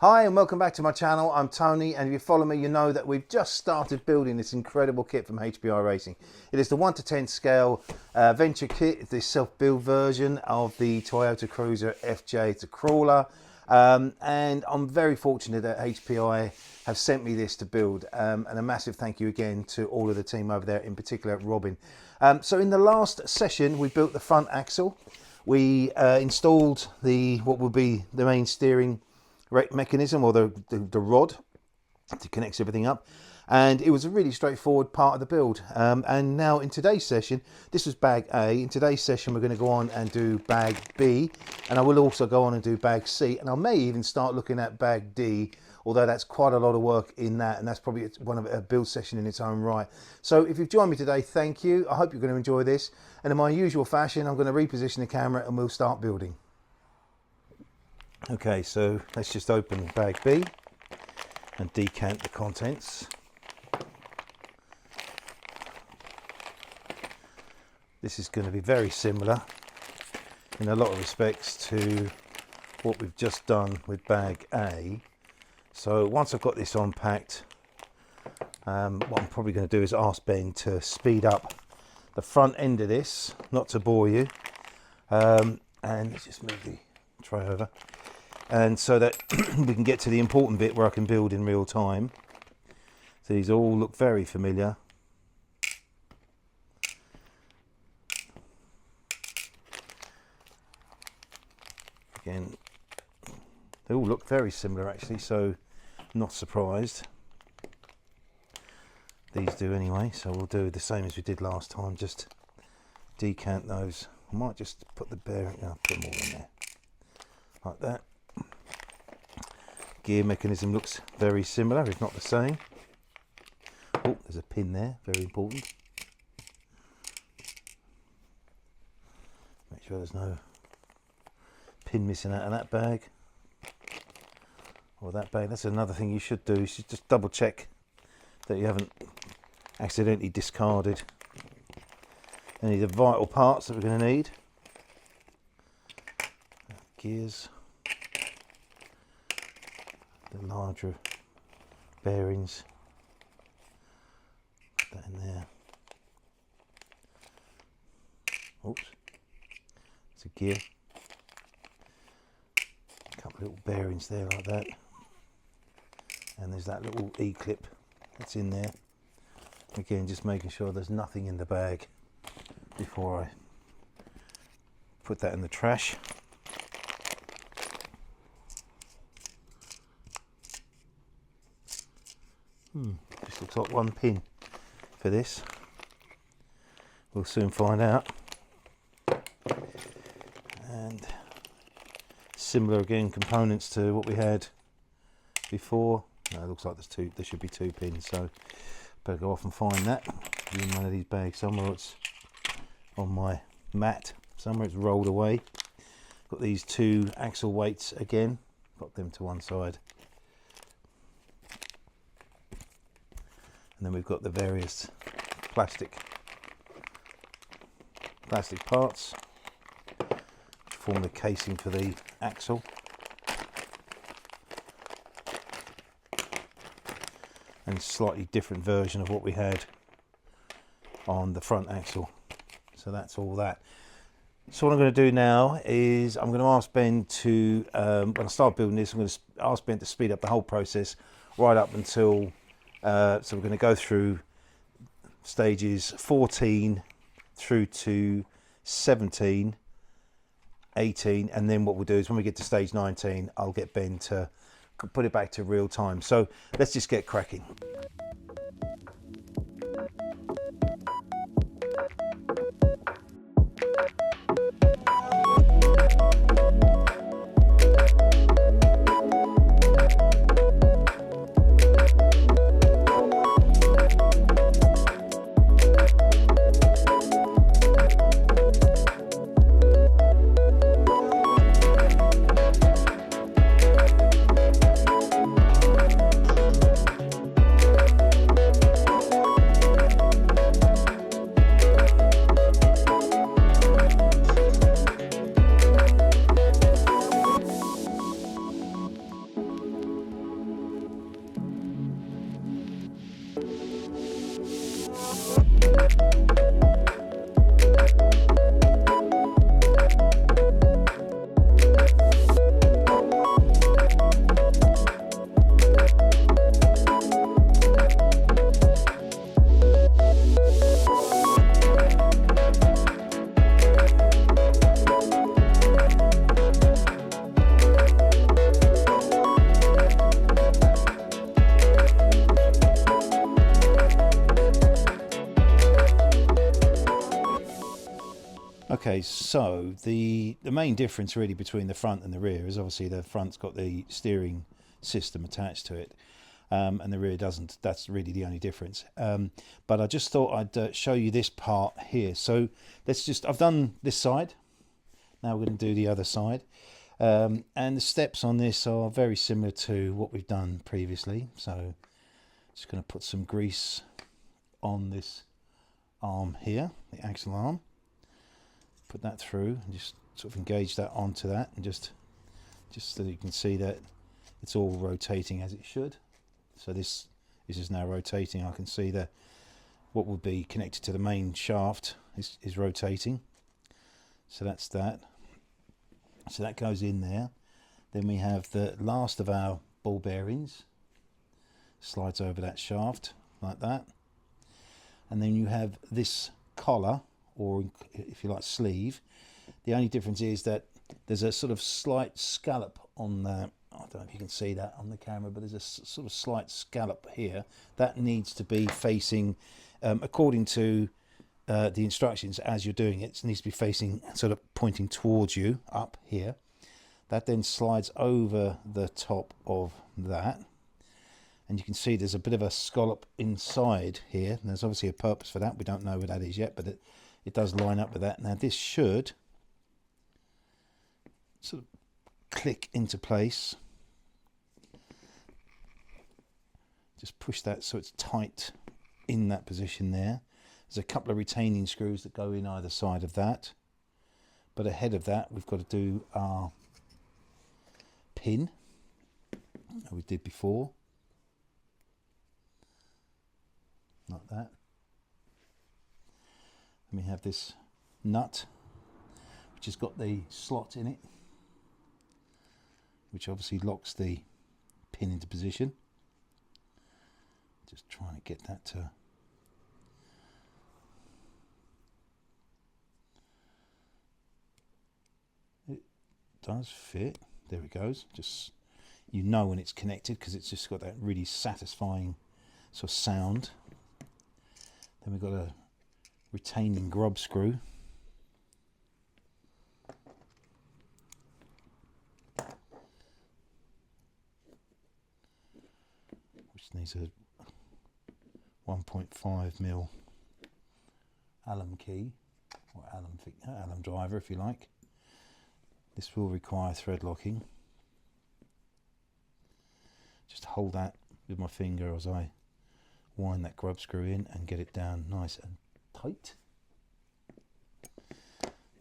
Hi and welcome back to my channel. I'm Tony, and if you follow me you know that we've just started building this incredible kit from HPI Racing. It is the 1:10 scale venture kit, the self-build version of the Toyota Cruiser FJ. It's a crawler, and I'm very fortunate that HPI have sent me this to build, and a massive thank you again to all of the team over there, in particular Robin. So in the last session we built the front axle. We installed what will be the main steering mechanism, or the rod that connects everything up, and it was a really straightforward part of the build. And now in today's session, this was bag A. In today's session we're going to go on and do bag B, and I will also go on and do bag C, and I may even start looking at bag D, although that's quite a lot of work in that, and that's probably one of a build session in its own right. So if you've joined me today, thank you. I hope you're going to enjoy this, and in my usual fashion I'm going to reposition the camera and we'll start building. Okay, so let's just open bag B and decant the contents. This is going to be very similar in a lot of respects to what we've just done with bag A. So once I've got this unpacked, what I'm probably going to do is ask Ben to speed up the front end of this, not to bore you, and let's just move the tray over, and so that we can get to the important bit where I can build in real time. So these all look very familiar. Again, they all look very similar actually, so not surprised. These do anyway, so we'll do the same as we did last time, just decant those. I might just put the bearing, put them all in there like that. Gear mechanism looks very similar, if not the same. Oh, there's a pin there, very important. Make sure there's no pin missing out of that bag or that bag. That's another thing you should do. You should just double check that you haven't accidentally discarded any of the vital parts that we're going to need. Gears, the larger bearings, put that in there. Oops, it's a gear. A couple of little bearings there like that, and there's that little E-clip that's in there. Again, just making sure there's nothing in the bag before I put that in the trash. Just looks like one pin for this. We'll soon find out. And similar again, components to what we had before. No, it looks like there should be two pins, so better go off and find that in one of these bags somewhere. It's on my mat somewhere, it's rolled away. Got these two axle weights again, got them to one side. And then we've got the various plastic parts to form the casing for the axle. And slightly different version of what we had on the front axle. So that's all that. So what I'm going to do now is I'm going to ask Ben to, when I start building this, I'm going to ask Ben to speed up the whole process right up until, so we're going to go through stages 14 through to 17, 18, and then what we'll do is when we get to stage 19, I'll get Ben to put it back to real time. So let's just get cracking. Okay, so the main difference really between the front and the rear is obviously the front's got the steering system attached to it, and the rear doesn't. That's really the only difference. But I just thought I'd show you this part here. So I've done this side. Now we're going to do the other side. And the steps on this are very similar to what we've done previously. So just going to put some grease on this arm here, the axle arm. Put that through and just sort of engage that onto that, and just so you can see that it's all rotating as it should. So this is now rotating. I can see that what would be connected to the main shaft is rotating. So that's that. So that goes in there. Then we have the last of our ball bearings. Slides over that shaft like that. And then you have this collar, or if you like sleeve. The only difference is that there's a sort of slight scallop on the, I don't know if you can see that on the camera, but there's a sort of slight scallop here that needs to be facing, according to the instructions as you're doing it, it needs to be facing, sort of pointing towards you up here. That then slides over the top of that, and you can see there's a bit of a scallop inside here, and there's obviously a purpose for that. We don't know what that is yet, but it does line up with that. Now this should sort of click into place. Just push that so it's tight in that position there. There's a couple of retaining screws that go in either side of that. But ahead of that, we've got to do our pin that we did before. Like that. And we have this nut, which has got the slot in it, which obviously locks the pin into position. Just trying to get that to... It does fit. There it goes. Just, you know when it's connected, because it's just got that really satisfying sort of sound. Then we've got a retaining grub screw. Which needs a 1.5mm Allen key, or Allen driver if you like. This will require thread locking. Just hold that with my finger as I wind that grub screw in and get it down nice and tight.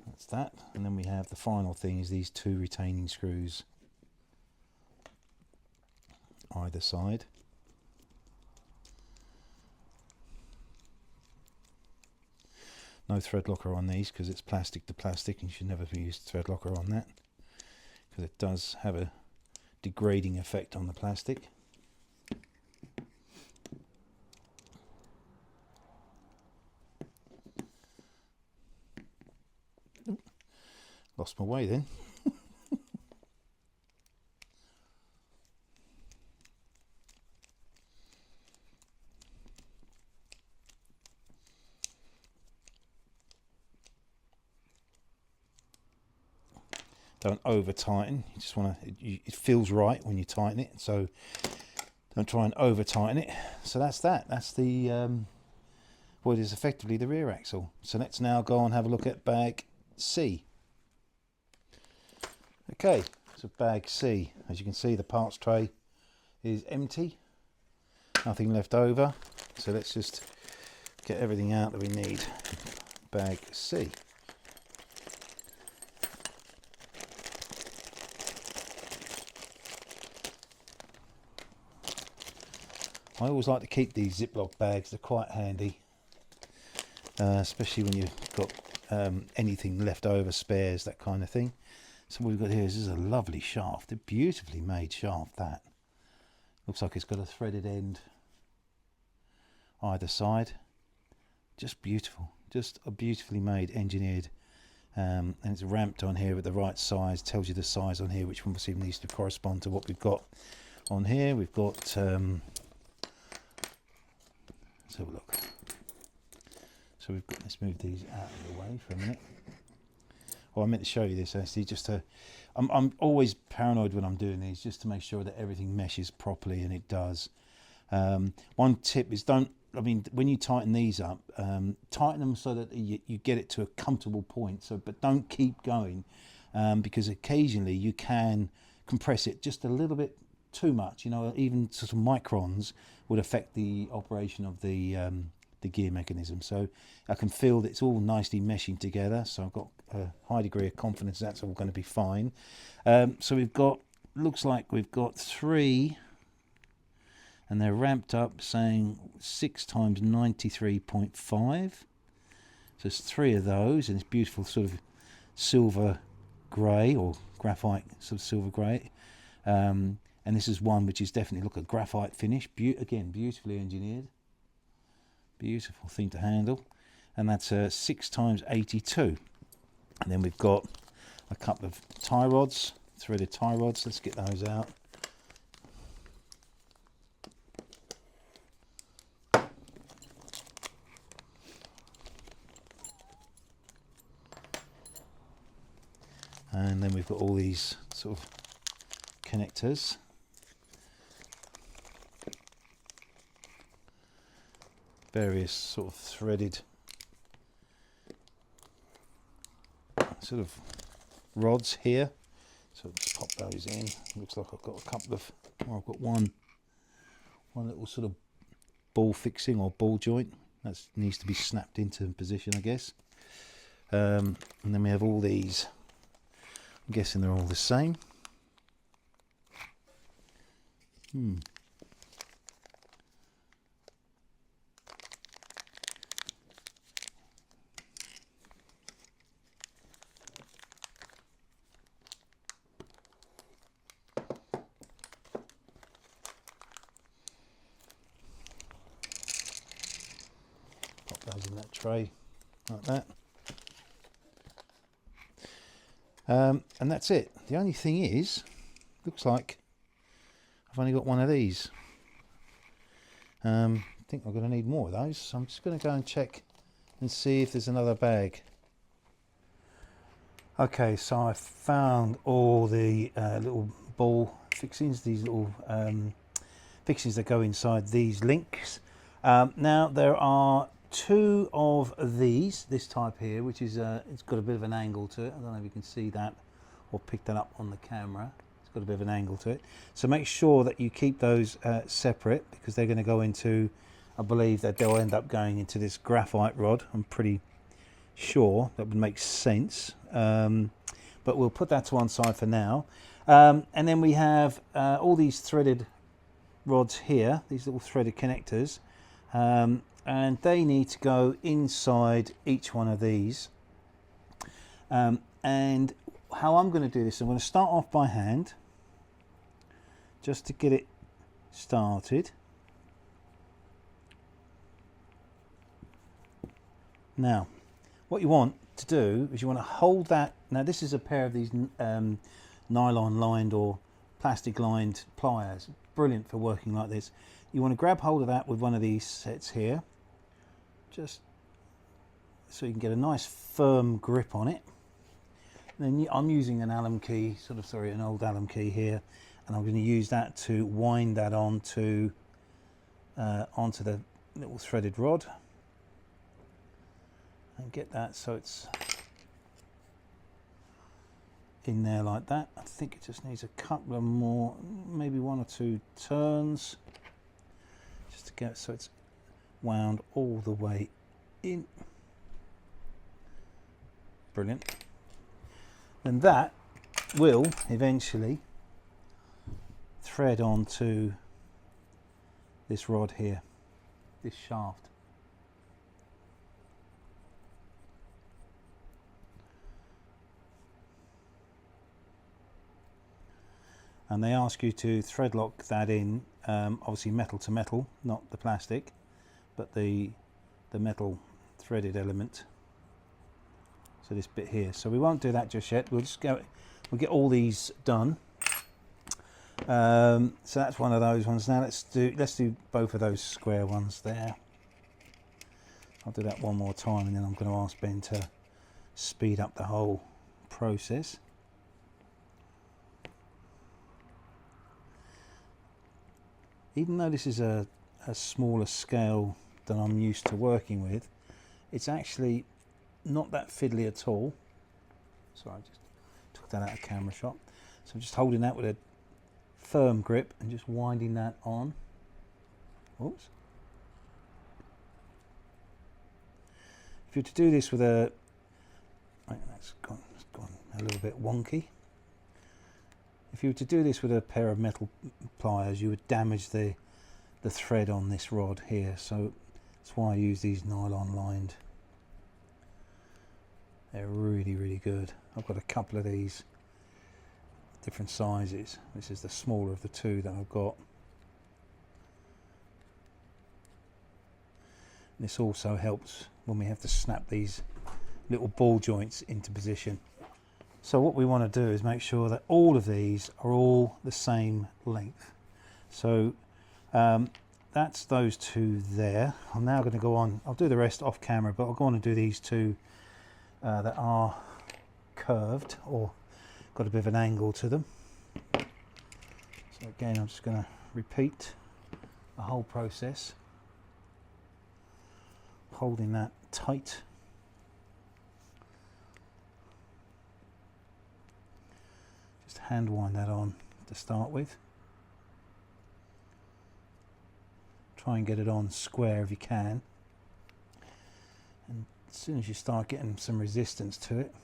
That's that. And then we have the final thing is these two retaining screws either side. No thread locker on these because it's plastic to plastic, and you should never use thread locker on that because it does have a degrading effect on the plastic. Lost my way then. Don't over tighten. You just want to. It feels right when you tighten it, so don't try and over tighten it. So that's that. That's the what is effectively the rear axle. So let's now go and have a look at bag C. Okay, so bag C. As you can see, the parts tray is empty. Nothing left over. So let's just get everything out that we need. Bag C. I always like to keep these Ziploc bags, they're quite handy, especially when you've got anything left over, spares, that kind of thing. So what we've got here is a lovely shaft, a beautifully made shaft that. Looks like it's got a threaded end either side. Just beautiful, just a beautifully made, engineered, and it's ramped on here at the right size, tells you the size on here, which obviously needs to correspond to what we've got on here. We've got... let's have a look. So we've got, let's move these out of the way for a minute. Oh, I meant to show you this actually, just to, I'm always paranoid when I'm doing these, just to make sure that everything meshes properly, and it does. One tip is when you tighten these up, tighten them so that you get it to a comfortable point. So, but don't keep going, because occasionally you can compress it just a little bit too much. You know, even sort of microns would affect the operation of the gear mechanism. So I can feel that it's all nicely meshing together. So I've got a high degree of confidence that's all going to be fine. So we've got, looks like we've got 3. And they're ramped up, saying 6 times 93.5. So there's 3 of those, and it's beautiful sort of silver grey, or graphite sort of silver grey. And this is one which is definitely, look, a graphite finish. Again, beautifully engineered. Beautiful thing to handle. And that's 6 times 82. And then we've got a couple of tie rods, threaded tie rods. Let's get those out. And then we've got all these sort of connectors. Various sort of threaded sort of rods here. So let's pop those in. Looks like I've got a couple of, well, I've got one little sort of ball fixing or ball joint. That needs to be snapped into position, I guess. And then we have all these. I'm guessing they're all the same. Pop those in that tray like that. And that's it. The only thing is, looks like I've only got one of these. I think I'm going to need more of those, so I'm just going to go and check and see if there's another bag. Okay, so I found all the little ball fixings, these little fixings that go inside these links. Now there are 2 of these, this type here, which is it's got a bit of an angle to it. I don't know if you can see that or pick that up on the camera. It's got a bit of an angle to it. So make sure that you keep those separate, because they're going to go into, I believe that they'll end up going into this graphite rod. I'm pretty sure that would make sense. But we'll put that to one side for now. And then we have all these threaded rods here, these little threaded connectors. And they need to go inside each one of these. And how I'm going to do this, I'm going to start off by hand, just to get it started. Now, what you want to do is you want to hold that. Now, this is a pair of these nylon lined or plastic lined pliers, brilliant for working like this. You want to grab hold of that with one of these sets here, just so you can get a nice firm grip on it. And then I'm using an Allen key, an old Allen key here, and I'm going to use that to wind that onto the little threaded rod, and get that so it's in there like that. I think it just needs a couple of more, maybe 1 or 2 turns, just to get so it's wound all the way in. Brilliant. And that will eventually thread onto this rod here, this shaft. And they ask you to thread lock that in, obviously metal to metal, not the plastic, but the metal threaded element. So this bit here. So we won't do that just yet. We'll just go. We'll get all these done. So that's one of those ones. Now let's do both of those square ones there. I'll do that one more time, and then I'm going to ask Ben to speed up the whole process. Even though this is a smaller scale than I'm used to working with, it's actually not that fiddly at all. Sorry, I just took that out of camera shot. So I'm just holding that with a firm grip and just winding that on. Oops. If you're to do this with a, right, that's gone a little bit wonky. If you were to do this with a pair of metal pliers, you would damage the thread on this rod here. So that's why I use these nylon lined. They're really, really good. I've got a couple of these different sizes. This is the smaller of the two that I've got. This also helps when we have to snap these little ball joints into position. So what we want to do is make sure that all of these are all the same length. So that's those two there. I'm now going to go on, I'll do the rest off camera, but I'll go on and do these two that are curved or got a bit of an angle to them. So again, I'm just going to repeat the whole process, holding that tight. Just hand wind that on to start with. Try and get it on square if you can. And as soon as you start getting some resistance to it,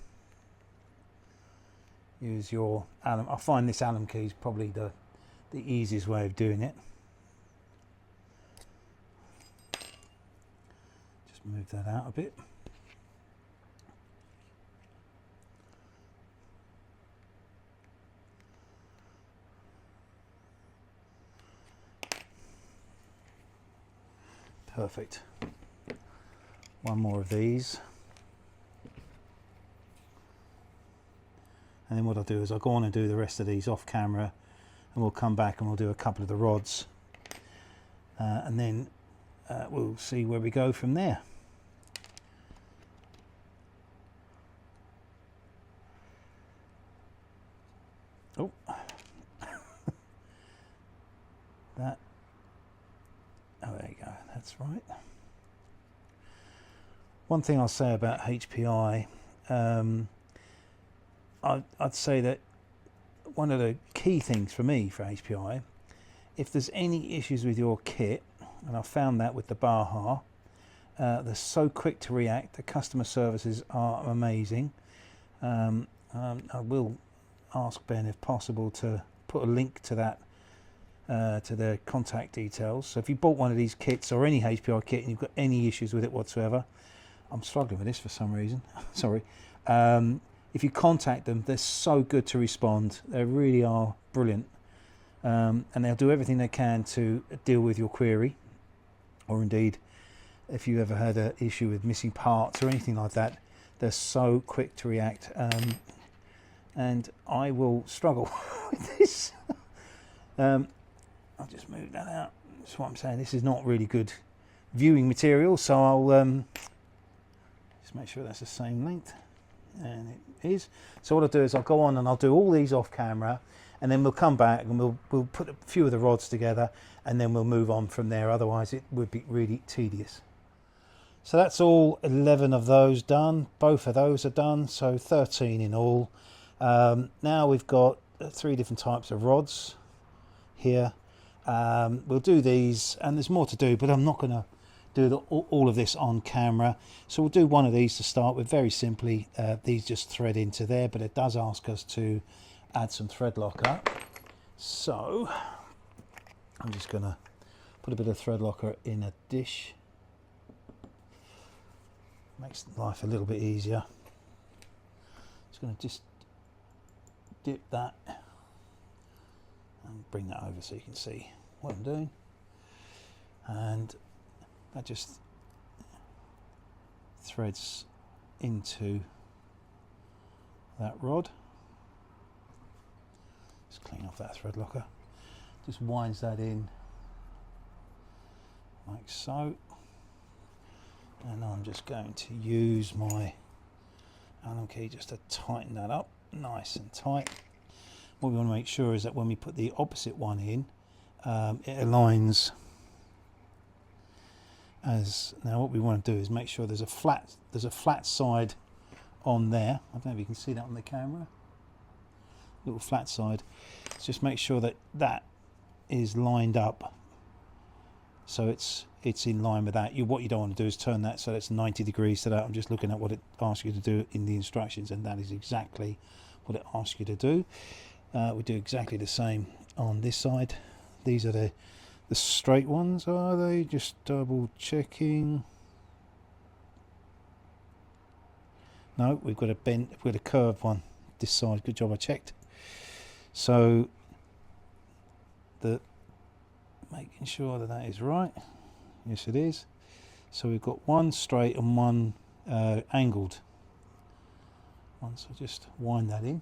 use your alum. I find this Allen key is probably the easiest way of doing it. Just move that out a bit. Perfect. One more of these. And then what I'll do is I'll go on and do the rest of these off camera, and we'll come back and we'll do a couple of the rods. And then we'll see where we go from there. Oh, that. Oh, there you go. That's right. One thing I'll say about HPI, I'd say that one of the key things for me for HPI, if there's any issues with your kit, and I found that with the Baja, they're so quick to react. The customer services are amazing. I will ask Ben if possible to put a link to that, to their contact details. So if you bought one of these kits or any HPI kit and you've got any issues with it whatsoever, I'm struggling with this for some reason, sorry. If you contact them, they're so good to respond. They really are brilliant. And they'll do everything they can to deal with your query. Or indeed, if you ever had an issue with missing parts or anything like that, they're so quick to react. And I will struggle with this. I'll just move that out. That's what I'm saying. This is not really good viewing material, so I'll just make sure that's the same length. And it is. So what I'll do is I'll go on and I'll do all these off camera, and then we'll come back and we'll put a few of the rods together, and then we'll move on from there. Otherwise it would be really tedious. So that's all 11 of those done. Both of those are done, so 13 in all. Now we've got 3 different types of rods here. We'll do these, and there's more to do, but I'm not going to do all of this on camera. So we'll do one of these to start with. Very simply, these just thread into there, but it does ask us to add some thread locker. So I'm just going to put a bit of thread locker in a dish. Makes life a little bit easier. Just going to just dip that and bring that over so you can see what I'm doing. And that just threads into that rod. Just clean off that thread locker. Just winds that in like so. And I'm just going to use my Allen key just to tighten that up nice and tight. What we want to make sure is that when we put the opposite one in, it aligns as. Now what we want to do is make sure there's a flat side on there. I don't know if you can see that on the camera. Little flat side. Just make sure that that is lined up, so it's in line with that. What you don't want to do is turn that so it's 90 degrees to that. I'm just looking at what it asks you to do in the instructions, and that is exactly what it asks you to do. We do exactly the same on this side. These are the straight ones, are they? Just double checking. No, we've got a bent, we've got a curved one this side. Good job, I checked. So making sure that that is right. Yes, it is. So we've got one straight and one angled one. So just wind that in.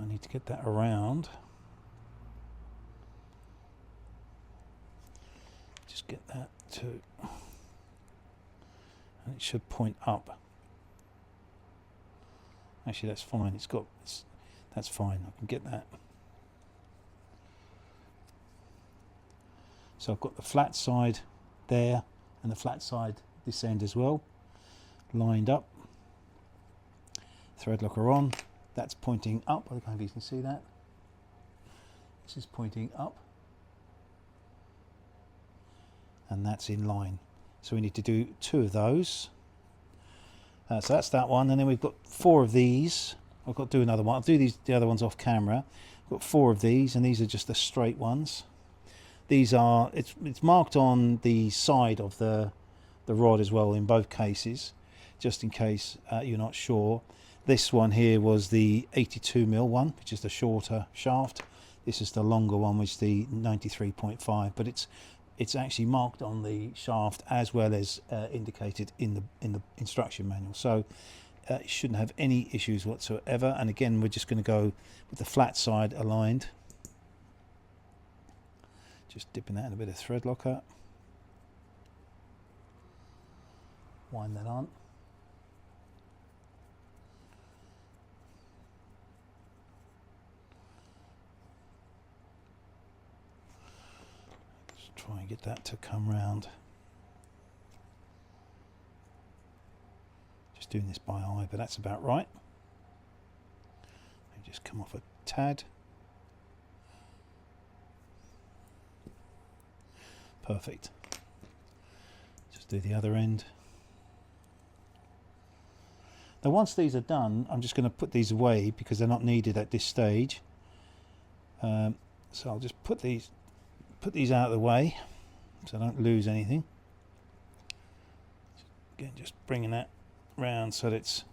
I need to get that around. Just get that to, and it should point up. Actually, that's fine. That's fine. I can get that. So I've got the flat side there and the flat side this end as well, lined up. Thread locker on. That's pointing up. I don't know if you can see that. This is pointing up, and that's in line. So we need to do 2 of those. So that's that one, and then we've got 4 of these. I've got to do another one. I'll do the other ones off camera. I've got 4 of these, and these are just the straight ones. These are, it's marked on the side of the rod as well in both cases, just in case you're not sure. This one here was the 82mm one, which is the shorter shaft. This is the longer one, which is the 93.5, but it's actually marked on the shaft as well as indicated in the instruction manual. So you shouldn't have any issues whatsoever. And again, we're just going to go with the flat side aligned. Just dipping that in a bit of thread locker. Wind that on. Try and get that to come round. Just doing this by eye, but that's about right. Maybe just come off a tad. Perfect. Just do the other end. Now once these are done, I'm just going to put these away because they're not needed at this stage. So I'll just put these out of the way so I don't lose anything. Again, just bringing that round so that it's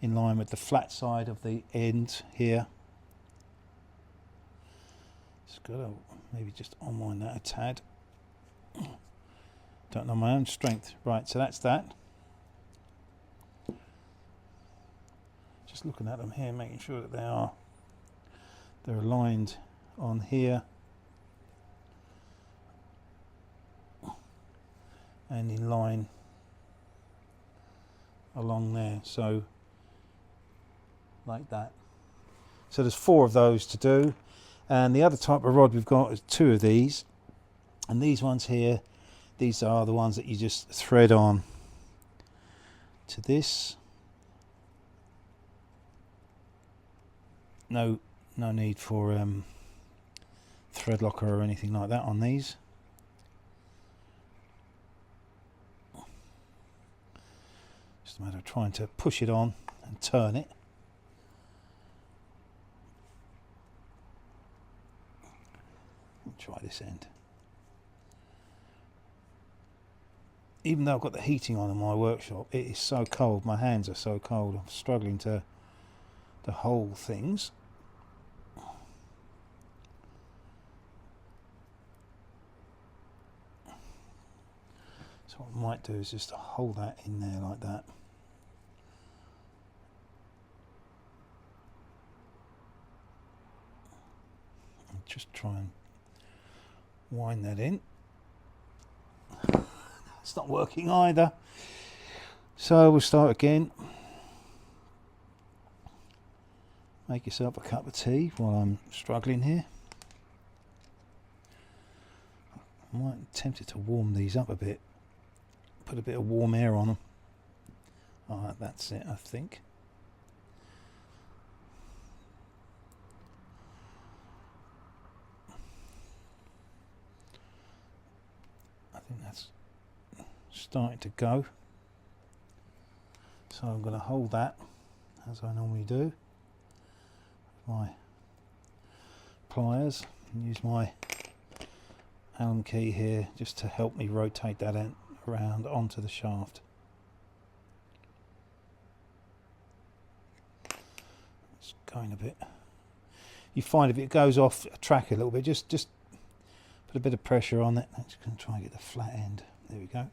in line with the flat side of the end here. Just got to maybe just unwind that a tad. Don't know my own strength. Right, so that's that. Just looking at them here, making sure that they're aligned on here and in line along there, so like that. So there's 4 of those to do, and the other type of rod we've got is 2 of these, and these ones here, these are the ones that you just thread on to this. No need for thread locker or anything like that on these. Just a matter of trying to push it on and turn it. Try this end. Even though I've got the heating on in my workshop, it is so cold. My hands are so cold. I'm struggling to hold things. So what I might do is just hold that in there like that. And just try and wind that in. It's not working either. So we'll start again. Make yourself a cup of tea while I'm struggling here. I might be tempted to warm these up a bit. Put a bit of warm air on them. Alright, that's it, I think. I think that's starting to go. So I'm going to hold that as I normally do with my pliers and use my Allen key here just to help me rotate that around onto the shaft. It's going a bit. You find if it goes off track a little bit, just put a bit of pressure on it. I'm just going to try and get the flat end. There we go.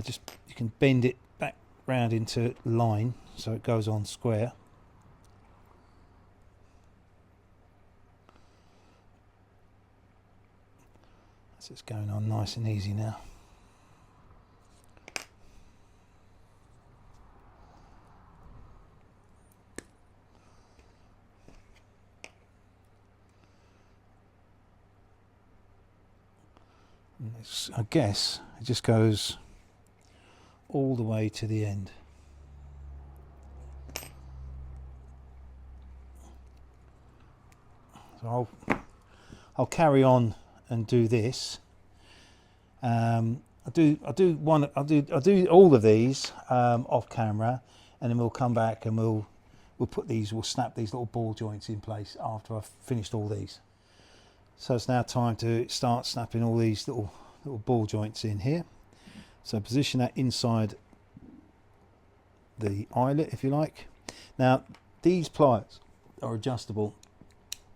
Just you can bend it back round into line so it goes on square. So it's going on nice and easy now. And I guess it just goes all the way to the end. So I'll carry on and do this. I'll do all of these off camera, and then we'll come back and we'll snap these little ball joints in place after I've finished all these. So it's now time to start snapping all these little ball joints in here. So position that inside the eyelet, if you like. Now these pliers are adjustable.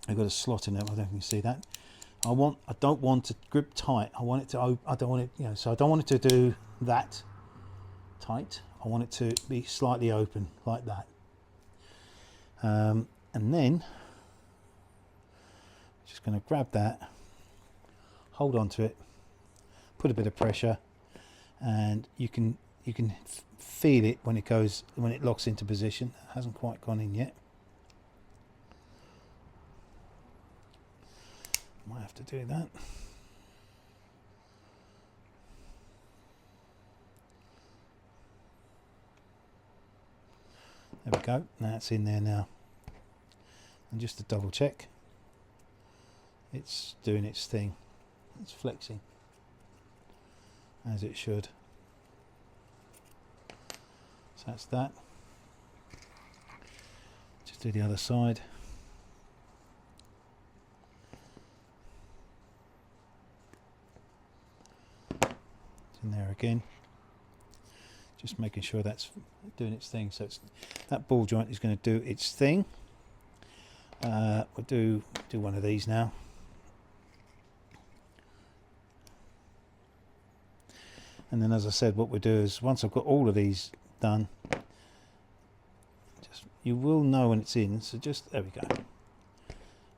They've got a slot in them. I don't know if you can see that. I don't want to grip tight. I want it to. I don't want it. You know. So I don't want it to do that tight. I want it to be slightly open like that. And then just going to grab that, hold on to it, put a bit of pressure, and you can feel it when it locks into position. It hasn't quite gone in yet. Might have to do that. There we go. Now it's in there now. And just to double check, it's doing its thing. It's flexing as it should. So that's that. Just do the other side. In there again, just making sure that's doing its thing. So that ball joint is going to do its thing. We'll do one of these now. And then, as I said, what we'll do is once I've got all of these done, you will know when it's in. So just there we go.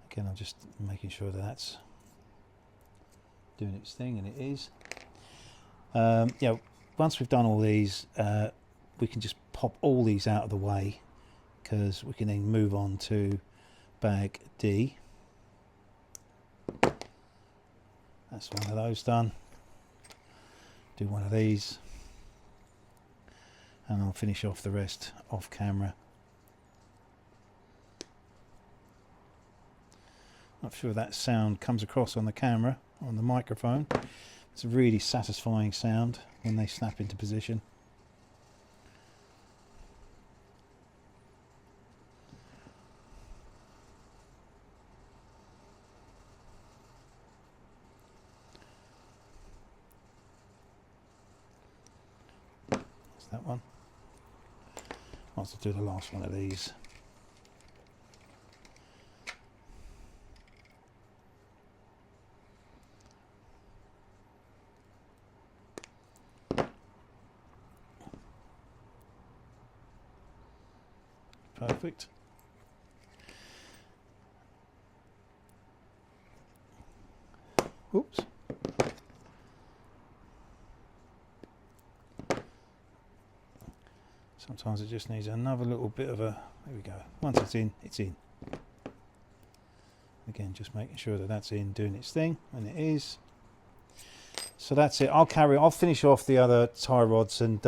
Again, I'm just making sure that that's doing its thing, and it is. Yeah, once we've done all these, we can just pop all these out of the way, because we can then move on to bag D. That's one of those done. Do one of these, and I'll finish off the rest off camera. Not sure that sound comes across on the camera, on the microphone. It's a really satisfying sound when they snap into position. That's that one. I'll also do the last one of these. Perfect. Oops. Sometimes it just needs another little bit of a, there we go. Once it's in, it's in. Again, just making sure that that's in, doing its thing, and it is. So that's it. I'll finish off the other tie rods and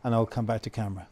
I'll come back to camera.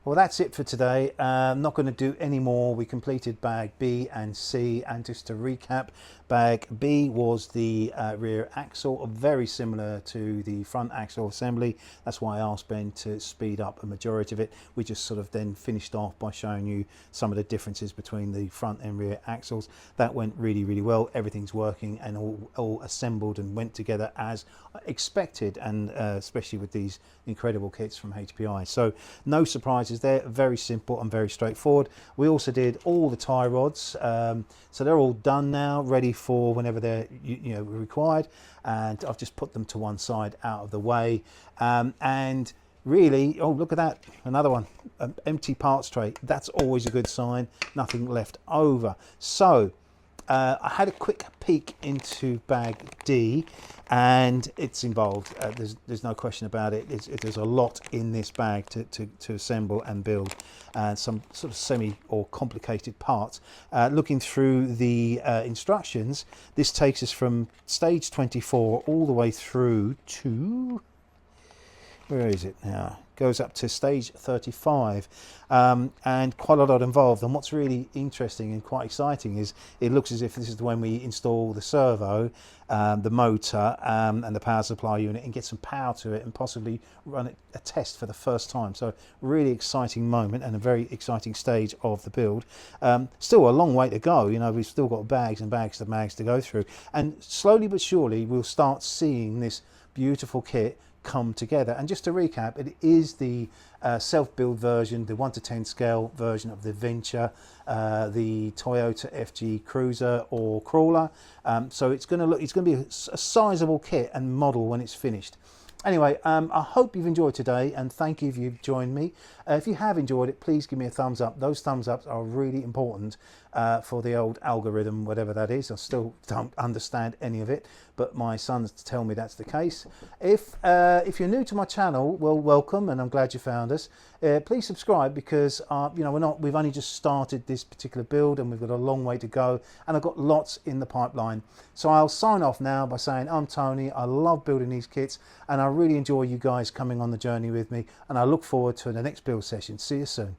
Well, that's it for today. I'm not going to do any more. We completed bag B and C, and just to recap, bag B was the rear axle, very similar to the front axle assembly. That's why I asked Ben to speed up a majority of it. We just sort of then finished off by showing you some of the differences between the front and rear axles. That went really, really well. Everything's working and all assembled and went together as expected, and especially with these incredible kits from HPI. So no surprises there, very simple and very straightforward. We also did all the tie rods, so they're all done now, ready for whenever they're required, and I've just put them to one side out of the way. And really, oh, look at that, another one, an empty parts tray. That's always a good sign, nothing left over. So I had a quick peek into bag D, and it's involved. There's no question about it. There's a lot in this bag to assemble and build, and some sort of semi or complicated parts. Looking through the instructions, this takes us from stage 24 all the way through to, where is it now? Goes up to stage 35, and quite a lot involved. And what's really interesting and quite exciting is it looks as if this is when we install the servo, the motor, and the power supply unit, and get some power to it and possibly run a test for the first time. So really exciting moment and a very exciting stage of the build. Still a long way to go. We've still got bags and bags and bags to go through, and slowly but surely we'll start seeing this beautiful kit come together. And just to recap, it is the self-build version, the 1:10 scale version of the Venture, the Toyota FG Cruiser or Crawler. So it's going to be a sizable kit and model when it's finished. Anyway, I hope you've enjoyed today, and thank you if you've joined me. If you have enjoyed it, please give me a thumbs up. Those thumbs ups are really important for the old algorithm, whatever that is. I still don't understand any of it, but my sons tell me that's the case. If you're new to my channel, well, welcome, and I'm glad you found us. Please subscribe, because we've only just started this particular build, and we've got a long way to go, and I've got lots in the pipeline. So I'll sign off now by saying I'm Tony. I love building these kits, and I really enjoy you guys coming on the journey with me, and I look forward to the next build session. See you soon.